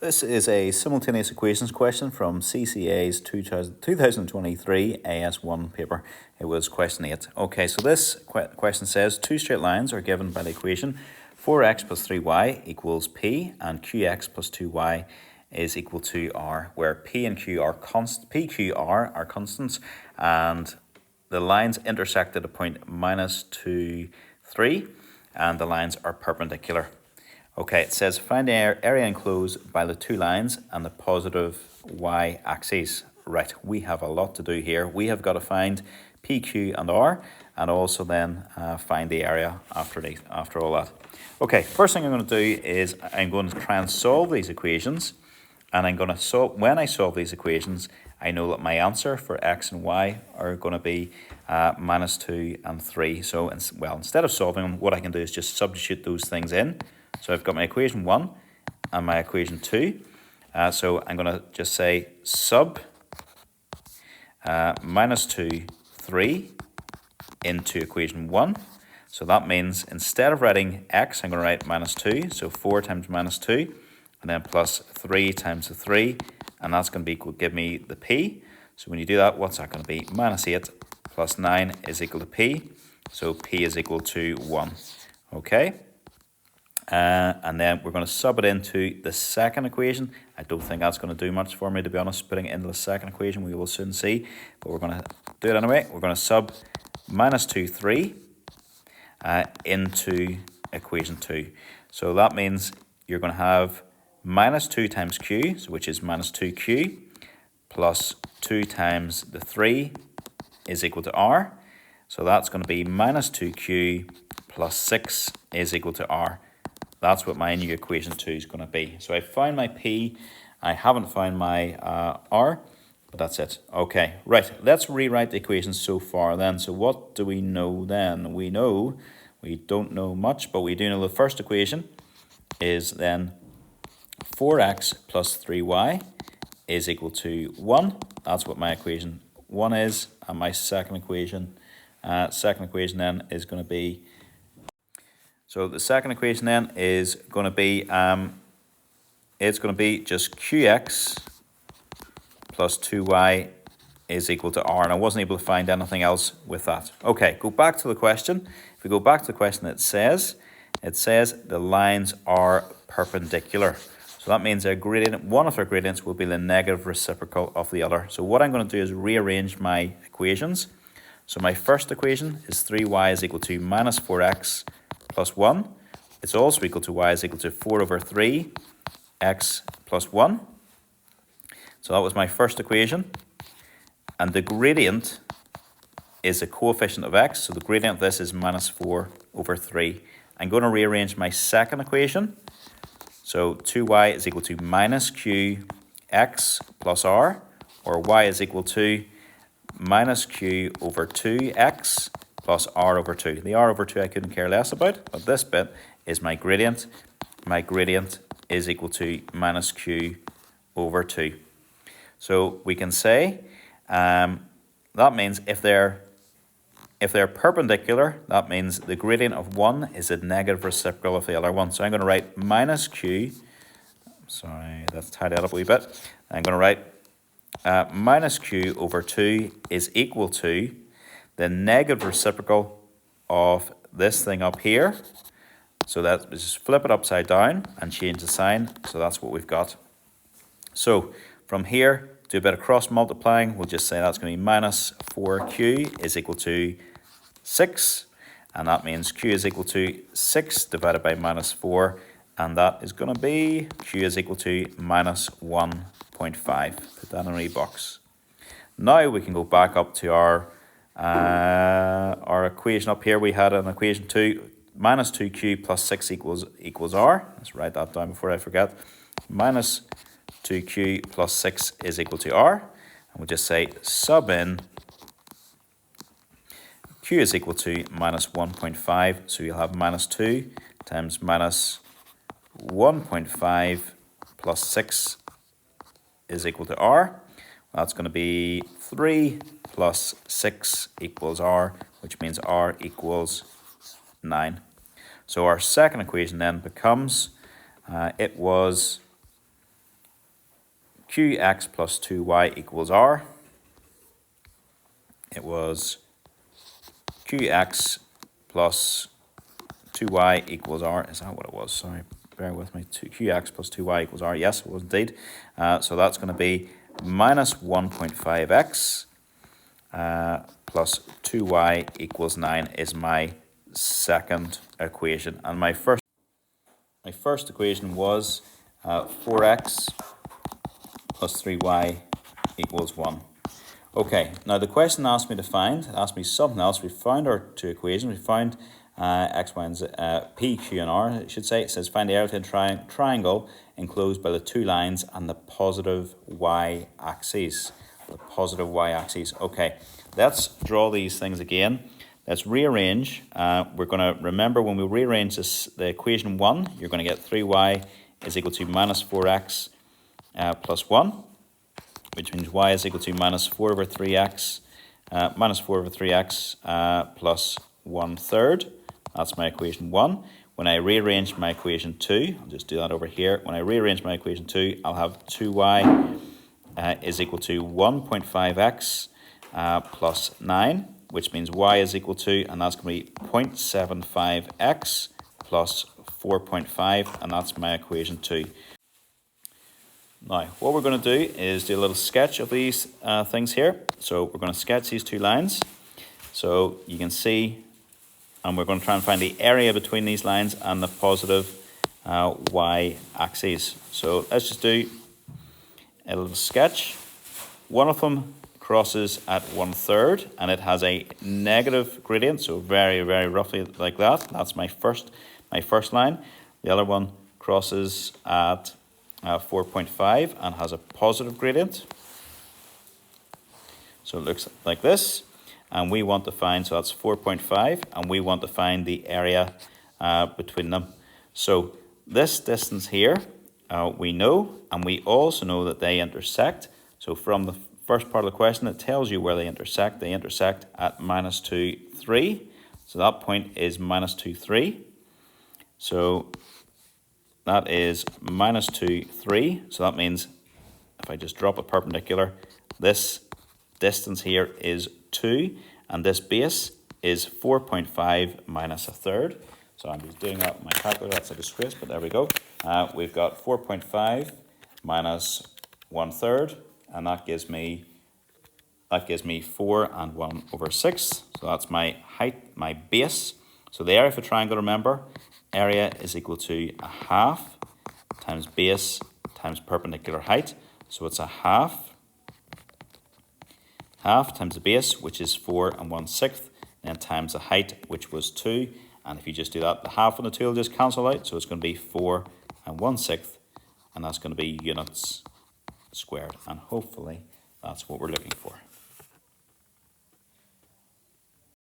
This is a simultaneous equations question from CCEA's 2023 AS1 paper. It was question 8. Okay, so this question says two straight lines are given by the equation 4x plus 3y equals p and qx plus 2y is equal to r, where p and q are pqr are constants, and the lines intersect at a point -2, 3, and the lines are perpendicular. Okay, it says find the area enclosed by the two lines and the positive y-axis. Right, we have a lot to do here. We have got to find P, Q and R, and also then find the area after all that. Okay, first thing I'm going to do is I'm going to try and solve these equations, and I'm going to solve. When I solve these equations, I know that my answer for x and y are going to be -2 and 3. So, instead of solving them, what I can do is just substitute those things in. So I've got my equation 1 and my equation 2. So I'm going to just say sub -2, 3 into equation 1. So that means instead of writing x, I'm going to write -2. So 4 times -2, and then plus 3 times the 3. And that's going to give me the p. So when you do that, what's that going to be? -8 plus 9 is equal to p. So p is equal to 1. Okay. And then we're going to sub it into the second equation. I don't think that's going to do much for me, to be honest, putting it into the second equation. We will soon see, but we're going to do it anyway. We're going to sub -2, 3 into equation 2. So that means you're going to have -2 times q, which is -2q, plus 2 times the 3 is equal to r. So that's going to be -2q plus 6 is equal to r. That's what my new equation 2 is going to be. So I found my P, I haven't found my R, but that's it. Okay, right, let's rewrite the equations so far then. So what do we know then? We don't know much, but we do know the first equation is then 4x plus 3y is equal to 1. That's what my equation 1 is. And my second equation then is going to be, so the second equation then is going to be, it's going to be just qx plus 2y is equal to r. And I wasn't able to find anything else with that. Okay, go back to the question. If we go back to the question, it says the lines are perpendicular. So that means a gradient, one of their gradients will be the negative reciprocal of the other. So what I'm going to do is rearrange my equations. So my first equation is 3y is equal to -4x plus 1. It's also equal to y is equal to 4 over 3 x plus 1. So that was my first equation. And the gradient is the coefficient of x. So the gradient of this is -4 over 3. I'm going to rearrange my second equation. So 2y is equal to -qx plus r, or y is equal to -q over 2x plus r over 2. The r over 2 I couldn't care less about, but this bit is my gradient. My gradient is equal to -q over 2. So we can say that means if they're perpendicular, that means the gradient of one is a negative reciprocal of the other one. So I'm going to write -q, sorry, let's tidy that up a wee bit. I'm going to write -q over 2 is equal to the negative reciprocal of this thing up here. So that just flip it upside down and change the sign. So that's what we've got. So from here, do a bit of cross multiplying. We'll just say that's going to be -4q is equal to 6. And that means q is equal to 6 divided by -4. And that is going to be q is equal to -1.5. Put that in a box. Now we can go back up to our equation up here. We had an equation 2, -2q plus 6 equals r. Let's write that down before I forget. -2q plus 6 is equal to r. And we'll just say sub in q is equal to -1.5. So you'll have -2 times -1.5 plus 6 is equal to r. That's going to be 3 plus 6 equals r, which means r equals 9. So our second equation then becomes, it was qx plus 2y equals r. It was qx plus 2y equals r. Is that what it was? Sorry, bear with me. Qx plus 2y equals r. Yes, it was indeed. So that's going to be minus 1.5x plus 2y equals 9 is my second equation. And my first equation was 4x plus 3y equals 1. Okay, now the question asked me me something else. We found our two equations. We found x, y, and z, p, q, and r, I should say. It says find the area of a triangle enclosed by the two lines and the positive y-axis. The positive y-axis. Okay, let's draw these things again. Let's rearrange. We're going to remember when we rearrange this, the equation 1, you're going to get 3y is equal to minus 4x plus 1, which means y is equal to minus 4 over 3x, plus 1/3. That's my equation 1. When I rearrange my equation 2, I'll just do that over here. When I rearrange my equation 2, I'll have 2y is equal to 1.5x plus 9, which means y is equal to, and that's going to be 0.75x plus 4.5, and that's my equation 2. Now, what we're going to do is do a little sketch of these things here. So we're going to sketch these two lines. So you can see, and we're going to try and find the area between these lines and the positive y-axis. So let's just do a little sketch. One of them crosses at 1/3 and it has a negative gradient, so very, very roughly like that. That's my first line. The other one crosses at 4.5 and has a positive gradient. So it looks like this. And we want to find, so that's 4.5, and we want to find the area between them. So this distance here, we know, and we also know that they intersect. So from the first part of the question, it tells you where they intersect. They intersect at minus 2, 3. So that point is minus 2, 3. So that is minus 2, 3. So that means if I just drop a perpendicular, this distance here is 2, and this base is 4.5 minus 1/3. So I'm just doing that with my calculator. That's a disgrace, but there we go. We've got 4.5 minus 1/3, and that gives me 4 and 1/6. So that's my height, my base. So the area of a triangle, remember, area is equal to a half times base times perpendicular height. So it's a half times the base, which is 4 and 1/6, and times the height, which was 2. And if you just do that, the half and the 2 will just cancel out. So it's going to be 4 and 1/6, and that's going to be units squared. And hopefully that's what we're looking for.